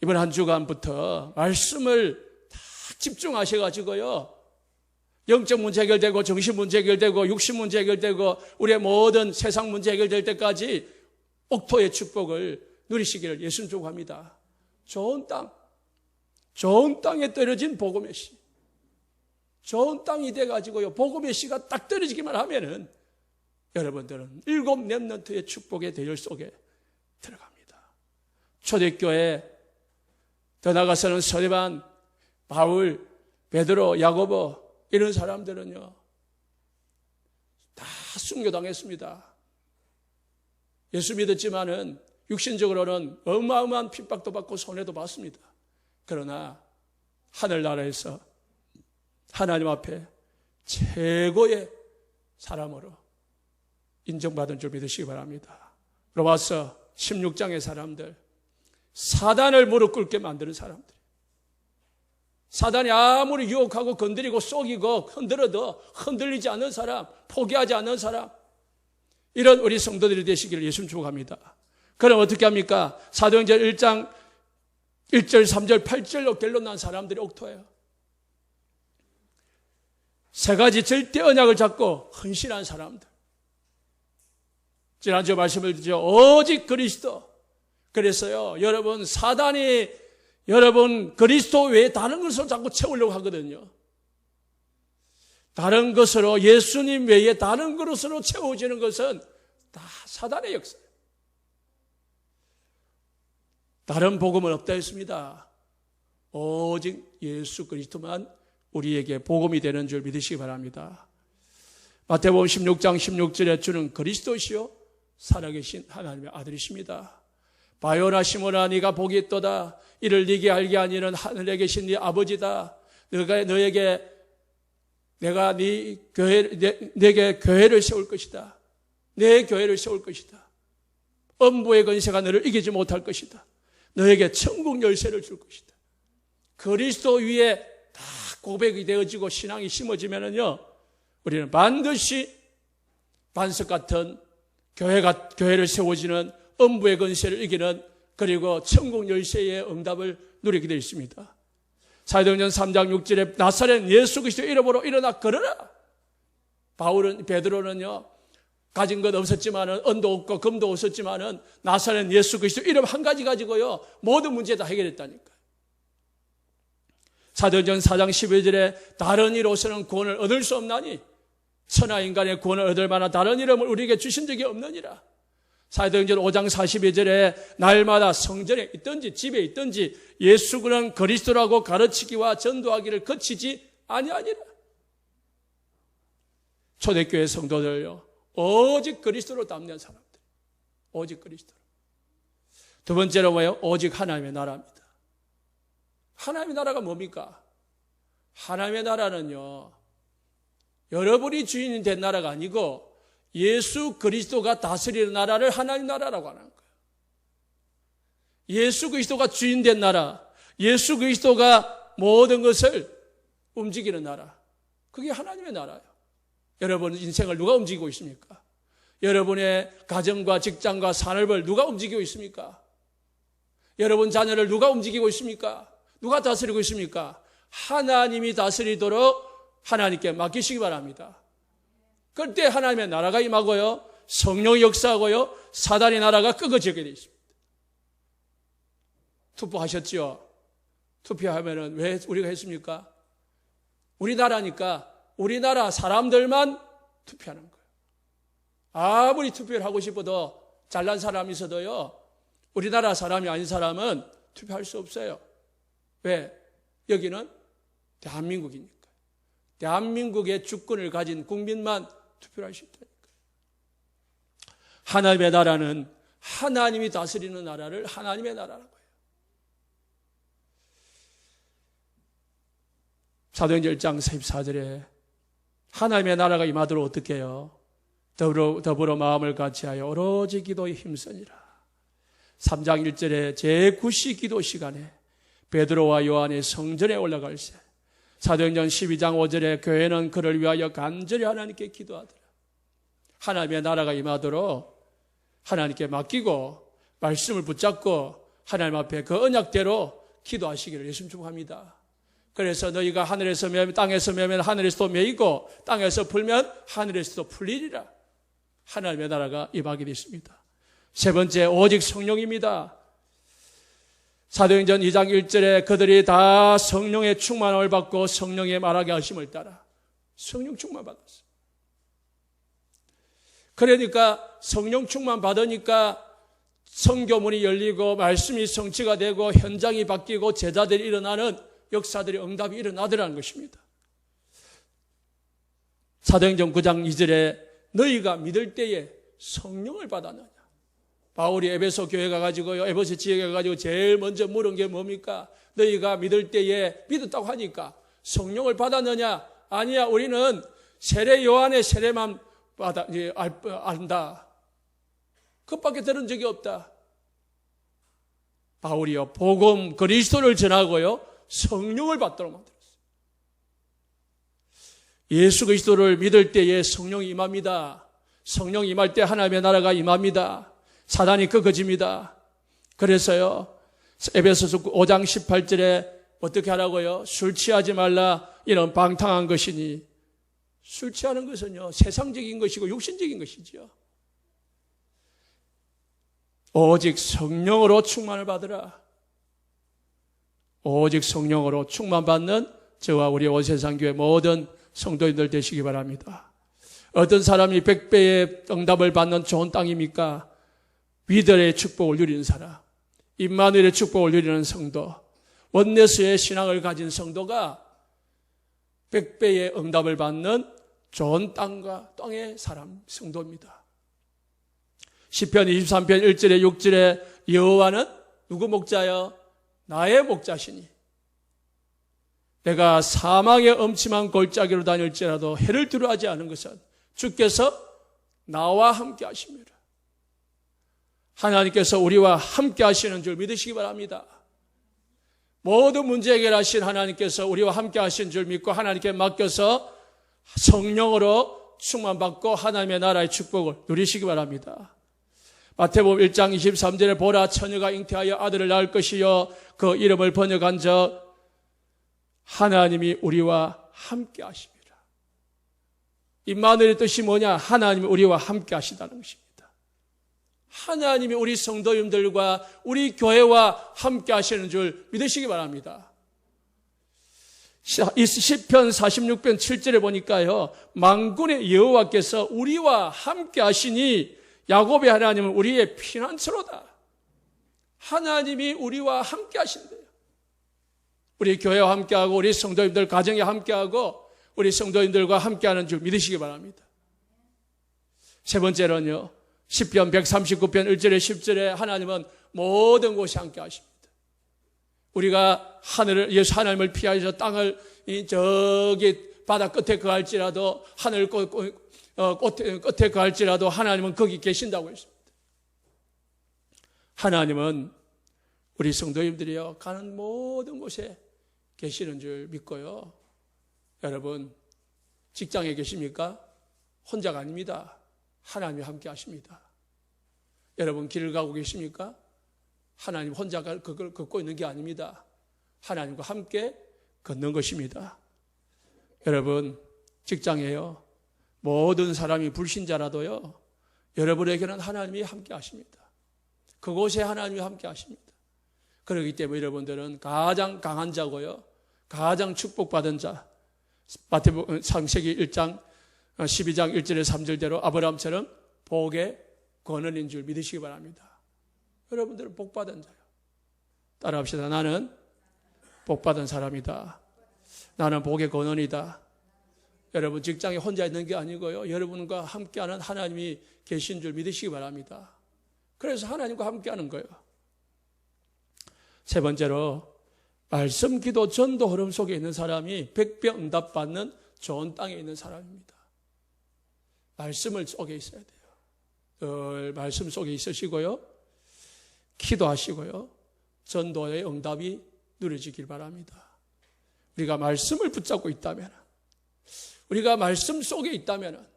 이번 한 주간부터 말씀을 다 집중하셔가지고요, 영적 문제 해결되고 정신 문제 해결되고 육신 문제 해결되고 우리의 모든 세상 문제 해결될 때까지 옥토의 축복을 누리시기를 예수님 축복합니다. 좋은 땅에 떨어진 복음의 씨, 좋은 땅이 돼가지고요, 복음의 씨가 딱 떨어지기만 하면은 여러분들은 7 렘넌트의 축복의 대열 속에 들어갑니다. 초대교회, 더 나아가서는 스데반, 바울, 베드로, 야고보 이런 사람들은요 다 순교당했습니다. 예수 믿었지만은 육신적으로는 어마어마한 핍박도 받고 손해도 받습니다. 그러나 하늘나라에서 하나님 앞에 최고의 사람으로 인정받은 줄 믿으시기 바랍니다. 로마서 16장의 사람들, 사단을 무릎 꿇게 만드는 사람들, 사단이 아무리 유혹하고 건드리고 속이고 흔들어도 흔들리지 않는 사람, 포기하지 않는 사람, 이런 우리 성도들이 되시기를 예수님 축복합니다. 그럼 어떻게 합니까? 사도행전 1장 1절, 3절, 8절로 결론난 사람들이 옥토예요. 세 가지 절대 언약을 잡고 헌신한 사람들. 지난주 말씀을 드렸죠. 오직 그리스도. 그래서요, 여러분, 사단이 여러분 그리스도 외에 다른 것을 자꾸 채우려고 하거든요. 다른 것으로, 예수님 외에 다른 것으로 채워지는 것은 다 사단의 역사예요. 다른 복음은 없다 했습니다. 오직 예수 그리스도만 우리에게 복음이 되는 줄 믿으시기 바랍니다. 마태복음 16장 16절에 주는 그리스도시요 살아계신 하나님의 아들이십니다. 바요나 시몬아 네가 복이 있도다. 이를 네게 알게 하니는 하늘에 계신 네 아버지다. 내게 교회를 세울 것이다. 내 교회를 세울 것이다. 음부의 권세가 너를 이기지 못할 것이다. 너에게 천국 열쇠를 줄 것이다. 그리스도 위에 다 고백이 되어지고 신앙이 심어지면은요, 우리는 반드시 반석 같은 교회를 세워지는 음부의 권세를 이기는, 그리고 천국 열쇠의 응답을 누리게 되어 있습니다. 사도행전 3장 6절에 나사렛 예수 그리스도의 이름으로 일어나 걸어라. 베드로는요, 가진 것 없었지만은, 은도 없고 금도 없었지만은 나사렛 예수 그리스도 이름 한 가지 가지고요 모든 문제 다 해결했다니까요. 사도행전 4장 11절에 다른 이로서는 구원을 얻을 수 없나니 천하 인간의 구원을 얻을 만한 다른 이름을 우리에게 주신 적이 없느니라. 사도행전 5장 42절에 날마다 성전에 있든지 집에 있든지 예수는 그리스도라고 가르치기와 전도하기를 거치지 아니하니라. 초대교회 성도들요, 오직 그리스도로 담는 사람들, 오직 그리스도. 두 번째로 뭐예요? 오직 하나님의 나라입니다. 하나님의 나라가 뭡니까? 하나님의 나라는요, 여러분이 주인이 된 나라가 아니고 예수 그리스도가 다스리는 나라를 하나님 나라라고 하는 거예요. 예수 그리스도가 주인 된 나라, 예수 그리스도가 모든 것을 움직이는 나라, 그게 하나님의 나라예요. 여러분 인생을 누가 움직이고 있습니까? 여러분의 가정과 직장과 산업을 누가 움직이고 있습니까? 여러분 자녀를 누가 움직이고 있습니까? 누가 다스리고 있습니까? 하나님이 다스리도록 하나님께 맡기시기 바랍니다. 그때 하나님의 나라가 임하고요, 성령이 역사하고요, 사단의 나라가 끄어지게 되어 있습니다. 투표하셨죠? 투표하면은 왜 우리가 했습니까? 우리나라니까 우리나라 사람들만 투표하는 거예요. 아무리 투표를 하고 싶어도 잘난 사람이 있어도요, 우리나라 사람이 아닌 사람은 투표할 수 없어요. 왜? 여기는 대한민국이니까. 대한민국의 주권을 가진 국민만 투표를 할 수 있다니까요. 하나님의 나라는 하나님이 다스리는 나라를 하나님의 나라라고 해요. 사도행전 1장 14절에 하나님의 나라가 임하도록 어떻게 해요? 더불어 마음을 같이하여 오로지 기도에 힘쓰니라. 3장 1절에 제9시 기도 시간에 베드로와 요한이 성전에 올라갈 때 사도행전 12장 5절에 교회는 그를 위하여 간절히 하나님께 기도하더라. 하나님의 나라가 임하도록 하나님께 맡기고 말씀을 붙잡고 하나님 앞에 그 언약대로 기도하시기를 예수님 축복합니다. 그래서 너희가 하늘에서 매면 땅에서 매면 하늘에서도 매이고 땅에서 풀면 하늘에서도 풀리리라. 하나님의 나라가 임하게 됐습니다. 세 번째, 오직 성령입니다. 사도행전 2장 1절에 그들이 다 성령의 충만함을 받고 성령의 말하게 하심을 따라 성령 충만 받았어요. 그러니까 성령 충만 받으니까 성교문이 열리고 말씀이 성취가 되고 현장이 바뀌고 제자들이 일어나는 역사들이 응답이 일어나더라는 것입니다. 사도행전 9장 2절에 너희가 믿을 때에 성령을 받았느냐. 바울이 에베소 교회 가가지고요, 에베소 지역에 가가지고 제일 먼저 물은 게 뭡니까? 너희가 믿을 때에 믿었다고 하니까 성령을 받았느냐? 아니야, 우리는 세례 요한의 세례만 안다. 그것밖에 들은 적이 없다. 바울이요, 복음 그리스도를 전하고요, 성령을 받도록 만들었어요. 예수 그리스도를 믿을 때에 성령이 임합니다. 성령이 임할 때 하나님의 나라가 임합니다. 사단이 꺾어집니다. 그래서요, 에베소서 5장 18절에 어떻게 하라고요? 술 취하지 말라, 이런 방탕한 것이니. 술 취하는 것은요, 세상적인 것이고 육신적인 것이죠. 오직 성령으로 충만을 받으라. 오직 성령으로 충만받는 저와 우리 온세상교회 모든 성도인들 되시기 바랍니다. 어떤 사람이 100배의 응답을 받는 좋은 땅입니까? 위들의 축복을 누리는 사람, 임마누엘의 축복을 누리는 성도, 원네스의 신앙을 가진 성도가 100배의 응답을 받는 좋은 땅과 땅의 사람, 성도입니다. 시편 23편 1절에 6절에 여호와는 누구 목자여? 나의 목자시니 내가 사망의 엄침한 골짜기로 다닐지라도 해를 두려워하지 않은 것은 주께서 나와 함께 하십니다. 하나님께서 우리와 함께 하시는 줄 믿으시기 바랍니다. 모든 문제 해결하신 하나님께서 우리와 함께 하신 줄 믿고 하나님께 맡겨서 성령으로 충만받고 하나님의 나라의 축복을 누리시기 바랍니다. 마태복음 1장 23절에 보라, 처녀가 잉태하여 아들을 낳을 것이요 그 이름을 번역한 적 하나님이 우리와 함께 하십니다. 임마누엘의 뜻이 뭐냐? 하나님이 우리와 함께 하시다는 것입니다. 하나님이 우리 성도님들과 우리 교회와 함께 하시는 줄 믿으시기 바랍니다. 시편 46편 7절에 보니까요, 만군의 여호와께서 우리와 함께 하시니 야곱의 하나님은 우리의 피난처로다. 하나님이 우리와 함께 하신대요. 우리 교회와 함께하고 우리 성도님들 가정에 함께하고 우리 성도님들과 함께하는 줄 믿으시기 바랍니다. 세 번째로는요, 시편 139편 1절에 10절에 하나님은 모든 곳에 함께 하십니다. 우리가 예수 하나님을 피하여서 땅을 저기 바다 끝에 거할지라도 하늘 끝에 거할지라도 하나님은 거기 계신다고 했습니다. 하나님은 우리 성도님들이요, 가는 모든 곳에 계시는 줄 믿고요. 여러분, 직장에 계십니까? 혼자가 아닙니다. 하나님이 함께 하십니다. 여러분, 길을 가고 계십니까? 하나님 혼자가 그걸 걷고 있는 게 아닙니다. 하나님과 함께 걷는 것입니다. 여러분, 직장에요, 모든 사람이 불신자라도요, 여러분에게는 하나님이 함께 하십니다. 그곳에 하나님이 함께 하십니다. 그렇기 때문에 여러분들은 가장 강한 자고요, 가장 축복받은 자, 마태복음 창세기 1장 12장 1절에 3절대로 아브라함처럼 복의 권원인 줄 믿으시기 바랍니다. 여러분들은 복받은 자요. 따라합시다. 나는 복받은 사람이다. 나는 복의 권원이다. 여러분, 직장에 혼자 있는 게 아니고요, 여러분과 함께하는 하나님이 계신 줄 믿으시기 바랍니다. 그래서 하나님과 함께하는 거예요. 세 번째로, 말씀, 기도, 전도 흐름 속에 있는 사람이 100배 응답받는 좋은 땅에 있는 사람입니다. 말씀을 속에 있어야 돼요. 늘 말씀 속에 있으시고요, 기도하시고요, 전도의 응답이 누려지길 바랍니다. 우리가 말씀을 붙잡고 있다면, 우리가 말씀 속에 있다면,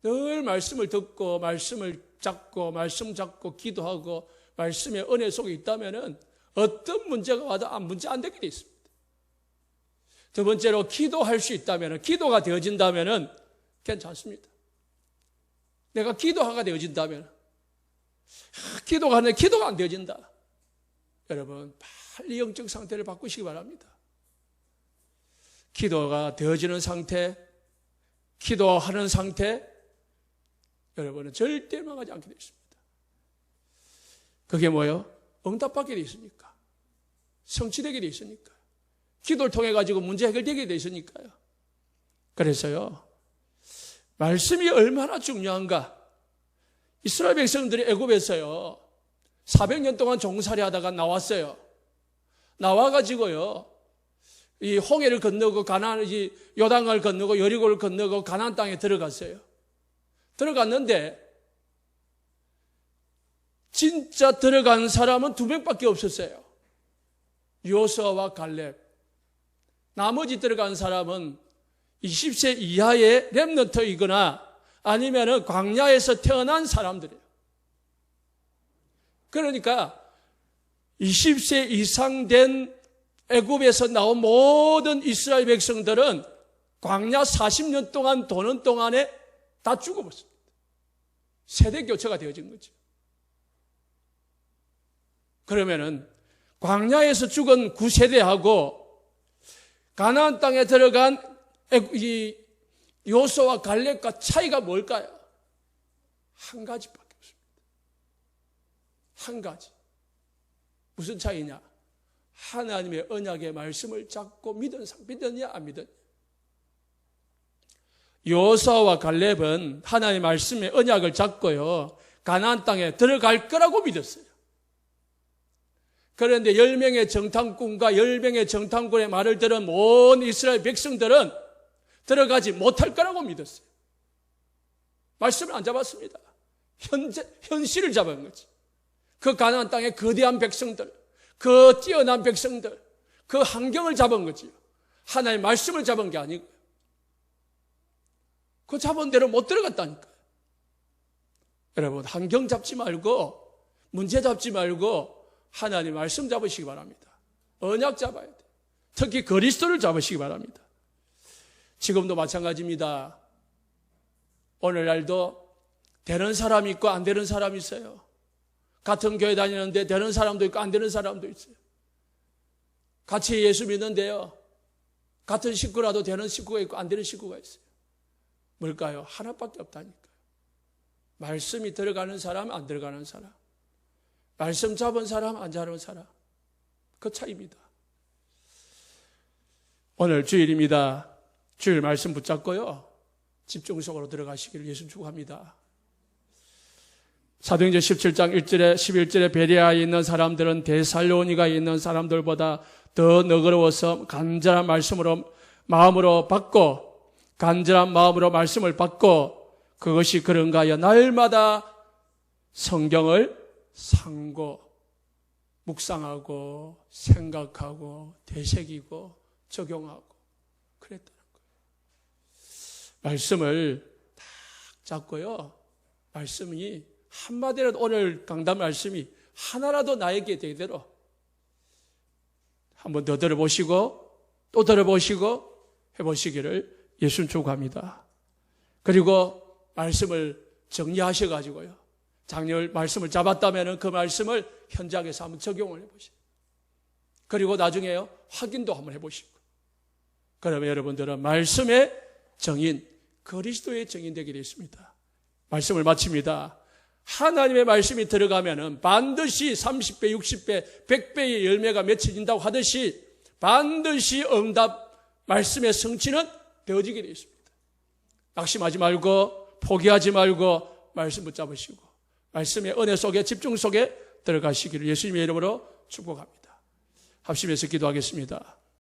늘 말씀을 듣고 말씀을 잡고 말씀 잡고 기도하고 말씀의 은혜 속에 있다면 어떤 문제가 와도 문제 안 되게 돼 있습니다. 두 번째로 기도할 수 있다면, 기도가 되어진다면 괜찮습니다. 내가 기도하가 되어진다면, 기도가 하는데 기도가 안 되어진다. 여러분 빨리 영적 상태를 바꾸시기 바랍니다. 기도가 되어지는 상태, 기도하는 상태, 여러분은 절대 망하지 않게 되어 있습니다. 그게 뭐예요? 응답받게 되어 있으니까, 성취되게 되어 있으니까, 기도를 통해 가지고 문제 해결되게 되어 있으니까요. 그래서요, 말씀이 얼마나 중요한가. 이스라엘 백성들이 애굽에서요 400년 동안 종살이 하다가 나왔어요. 나와가지고요 이 홍해를 건너고 요단강을 건너고 여리고를 건너고 가나안 땅에 들어갔어요. 들어갔는데 진짜 들어간 사람은 2명밖에 없었어요. 여호수아와 갈렙. 나머지 들어간 사람은 20세 이하의 렘넌트이거나 아니면 광야에서 태어난 사람들이에요. 그러니까 20세 이상 된 애굽에서 나온 모든 이스라엘 백성들은 광야 40년 동안 도는 동안에 다 죽어버렸습니다. 세대 교체가 되어진 거죠. 그러면은 광야에서 죽은 9세대하고 가나안 땅에 들어간 이 여호수아와 갈렙과 차이가 뭘까요? 한 가지밖에 없습니다. 한 가지. 무슨 차이냐? 하나님의 언약의 말씀을 잡고 믿었냐 안 믿었냐? 여호수아와 갈렙은 하나님의 말씀의 언약을 잡고요 가나안 땅에 들어갈 거라고 믿었어요. 그런데 10명의 정탐꾼과 10명의 정탐꾼의 말을 들은 모든 이스라엘 백성들은 들어가지 못할 거라고 믿었어요. 말씀을 안 잡았습니다. 현실을 잡은 거지. 그 가나안 땅의 거대한 백성들, 그 뛰어난 백성들, 그 환경을 잡은 거지요. 하나님의 말씀을 잡은 게 아니고 그 잡은 대로 못 들어갔다니까요. 여러분 환경 잡지 말고 문제 잡지 말고 하나님 말씀 잡으시기 바랍니다. 언약 잡아야 돼요. 특히 그리스도를 잡으시기 바랍니다. 지금도 마찬가지입니다. 오늘날도 되는 사람이 있고 안 되는 사람이 있어요. 같은 교회 다니는데 되는 사람도 있고 안 되는 사람도 있어요. 같이 예수 믿는데요 같은 식구라도 되는 식구가 있고 안 되는 식구가 있어요. 뭘까요? 하나밖에 없다니까요. 말씀이 들어가는 사람, 안 들어가는 사람. 말씀 잡은 사람, 안 잡은 사람. 그 차이입니다. 오늘 주일입니다. 주일 말씀 붙잡고요 집중 속으로 들어가시기를 예수 축복합니다. 사도행전 17장 1절에 11절에 베레아에 있는 사람들은 데살로니가에 있는 사람들보다 더 너그러워서 간절한 마음으로 받고 간절한 마음으로 말씀을 받고 그것이 그런가 하여 날마다 성경을 상고 묵상하고 생각하고 되새기고 적용하고 그랬다는 거예요. 말씀을 딱 잡고요 말씀이 한마디라도 오늘 강단 말씀이 하나라도 나에게 되도록 한번 더 들어보시고 또 들어보시고 해보시기를 예수님 축복합니다. 그리고 말씀을 정리하셔가지고요 작년 말씀을 잡았다면 그 말씀을 현장에서 한번 적용을 해보시고 그리고 나중에요 확인도 한번 해보시고 그러면 여러분들은 말씀의 정인 그리스도의 정인 되게 되었습니다. 말씀을 마칩니다. 하나님의 말씀이 들어가면은 반드시 30배, 60배, 100배의 열매가 맺혀진다고 하듯이 반드시 응답 말씀의 성취는 되어지게 되어 있습니다. 낙심하지 말고 포기하지 말고 말씀 붙잡으시고 말씀의 은혜 속에 집중 속에 들어가시기를 예수님의 이름으로 축복합니다. 합심해서 기도하겠습니다.